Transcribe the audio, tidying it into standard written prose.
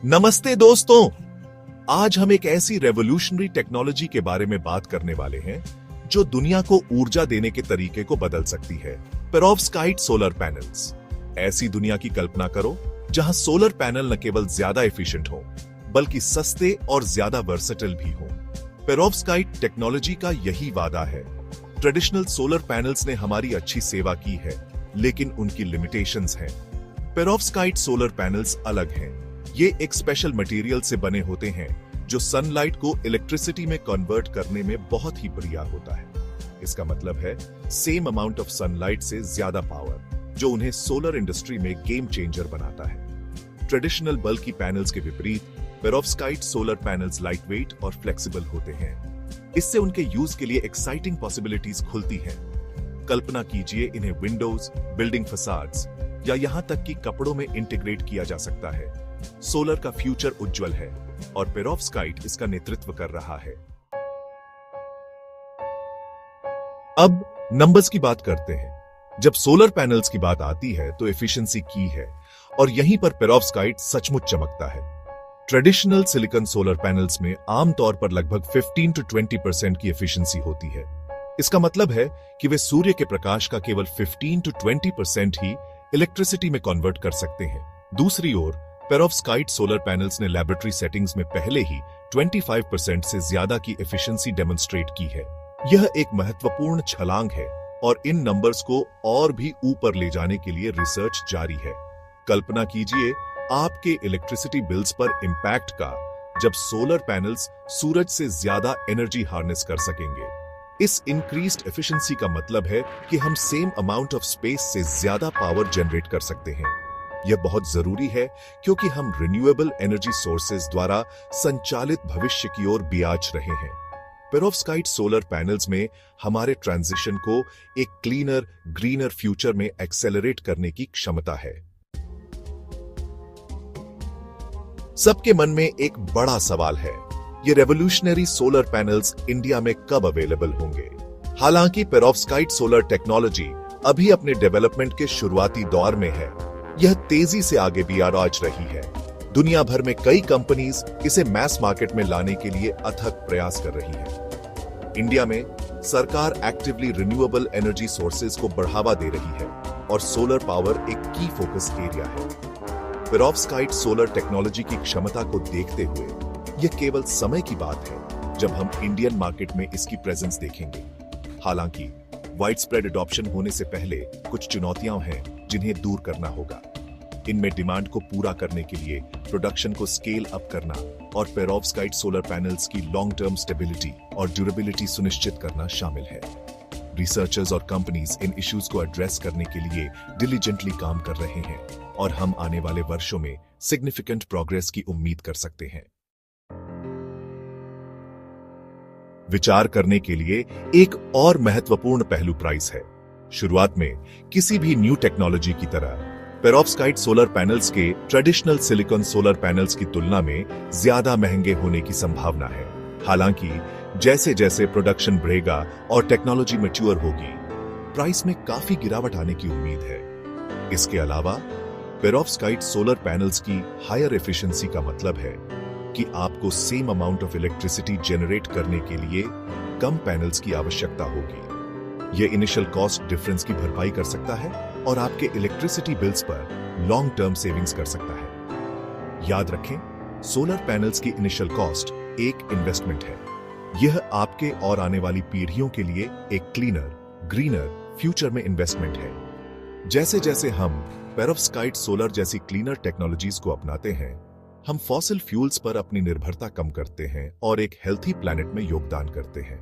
नमस्ते दोस्तों। आज हम एक ऐसी रेवोल्यूशनरी टेक्नोलॉजी के बारे में बात करने वाले हैं जो दुनिया को ऊर्जा देने के तरीके को बदल सकती है। Perovskite solar panels. ऐसी दुनिया की कल्पना करो जहां सोलर पैनल न केवल ज्यादा एफिशिएंट हो बल्कि सस्ते और ज्यादा वर्सेटाइल भी हो। पेरोव्स्काइट टेक्नोलॉजी का यही वादा है। ट्रेडिशनल सोलर पैनल्स ने हमारी अच्छी सेवा की है, लेकिन उनकी लिमिटेशंस हैं। पेरोव्स्काइट सोलर पैनल्स अलग हैं। ये एक स्पेशल मटेरियल से बने होते हैं जो सनलाइट को इलेक्ट्रिसिटी में कन्वर्ट करने में बहुत ही बढ़िया होता है। इसका मतलब है सेम अमाउंट ऑफ सनलाइट से ज्यादा पावर, जो उन्हें सोलर इंडस्ट्री में गेम चेंजर बनाता है। ट्रेडिशनल बल्कि पैनल्स के विपरीत perovskite solar panels light weight और फ्लेक्सिबल होते हैं। इससे उनके यूज के लिए एक्साइटिंग पॉसिबिलिटीज खुलती हैं। कल्पना कीजिए, इन्हें विंडोज, बिल्डिंग फसाड्स या यहां तक कि कपड़ों में इंटीग्रेट किया जा सकता है। सोलर का फ्यूचर उज्जवल है और पेरोव्स्काइट इसका नेतृत्व कर रहा है। अब नंबर्स की बात करते हैं। जब सोलर पैनल्स की बात आती है तो एफिशिएंसी की है और यहीं पर पेरोव्स्काइट सचमुच चमकता है। ट्रेडिशनल सिलिकॉन सोलर पैनल्स में आमतौर पर लगभग 15 to 20% की एफिशिएंसी होती है। इसका मतलब है कि वे सूर्य के प्रकाश का केवल 15 to 20% ही इलेक्ट्रिसिटी में कन्वर्ट कर सकते हैं। दूसरी ओर पेरोव्स्काइट सोलर पैनल्स ने लैबोरेटरी सेटिंग्स में पहले ही 25% से ज्यादा की एफिशिएंसी डेमोन्स्ट्रेट की है। यह एक महत्वपूर्ण छलांग है और इन नंबर्स को और भी ऊपर ले जाने के लिए रिसर्च जारी है। कल्पना कीजिए आपके इलेक्ट्रिसिटी बिल्स पर इंपैक्ट का, जब सोलर पैनल्स सूरज से ज्यादा एनर्जी हार्नेस कर सकेंगे। इस इंक्रीज्ड एफिशिएंसी का मतलब है कि हम सेम अमाउंट ऑफ स्पेस से ज्यादा पावर जनरेट कर सकते हैं। यह बहुत जरूरी है क्योंकि हम रिन्यूएबल एनर्जी सोर्सेज द्वारा संचालित भविष्य की ओर बियाच रहे हैं। पेरोव्स्काइट सोलर पैनल्स में हमारे ट्रांजिशन को एक क्लीनर, ग्रीनर फ्यूचर में एक्सेलरेट करने की क्षमता है। सबके मन में एक बड़ा सवाल है, ये रेवोल्यूशनरी सोलर पैनल्स इंडिया में कब अवेलेबल होंगे? हालांकि पेरोव्स्काइट सोलर टेक्नोलॉजी अभी अपने डेवलपमेंट के शुरुआती दौर में है, यह तेजी से आगे भी आराज रही है। दुनिया भर में कई कंपनीज इसे मैस मार्केट में लाने के लिए अथक प्रयास कर रही है। इंडिया में सरकार एक्टिवली रिन्यूएबल एनर्जी सोर्सेज को बढ़ावा दे रही है और सोलर पावर एक की फोकस एरिया है। पेरोव्स्काइट सोलर टेक्नोलॉजी की क्षमता को देखते हुए यह केवल समय की बात है जब हम इंडियन मार्केट में इसकी प्रेजेंस देखेंगे। हालांकि वाइड स्प्रेड अडॉप्शन होने से पहले कुछ चुनौतियां हैं जिन्हें दूर करना होगा। इनमें डिमांड को पूरा करने के लिए प्रोडक्शन को स्केल अप करना और पेरोव्स्काइट सोलर पैनल्स की लॉन्ग टर्म स्टेबिलिटी और ड्यूरेबिलिटी सुनिश्चित करना शामिल है। रिसर्चर्स और कंपनीज इन इश्यूज को एड्रेस करने के लिए डिलीजेंटली काम कर रहे हैं और हम आने वाले वर्षों में सिग्निफिकेंट प्रोग्रेस की उम्मीद कर सकते हैं। विचार करने के लिए एक और महत्वपूर्ण पहलू प्राइस है। शुरुआत में किसी भी न्यू टेक्नोलॉजी की तरह पेरोव्स्काइट सोलर पैनल्स के ट्रेडिशनल सिलिकॉन सोलर पैनल्स की तुलना में ज्यादा महंगे होने की संभावना है। हालांकि जैसे जैसे प्रोडक्शन बढ़ेगा और टेक्नोलॉजी मैच्योर होगी, प्राइस में काफी गिरावट आने की उम्मीद है। इसके अलावा पेरोव्स्काइट सोलर पैनल्स की हायर एफिशिएंसी का मतलब है कि आपको same amount of electricity generate करने के लिए कम पैनल्स की आवश्यकता होगी। यह इनिशियल कॉस्ट डिफरेंस की भरपाई कर सकता है और आपके इलेक्ट्रिसिटी बिल्स पर लॉन्ग टर्म सेविंग्स कर सकता है। याद रखें, सोलर पैनल्स की इनिशियल कॉस्ट एक इन्वेस्टमेंट है। यह आपके और आने वाली पीढ़ियों के लिए एक क्लीनर, ग्रीनर फ्यूचर में इन्वेस्टमेंट है। जैसे जैसे हम पेरोव्स्काइट सोलर जैसी क्लीनर टेक्नोलॉजीज को अपनाते हैं, हम फॉसिल फ्यूल्स पर अपनी निर्भरता कम करते हैं और एक हेल्थी प्लैनेट में योगदान करते हैं।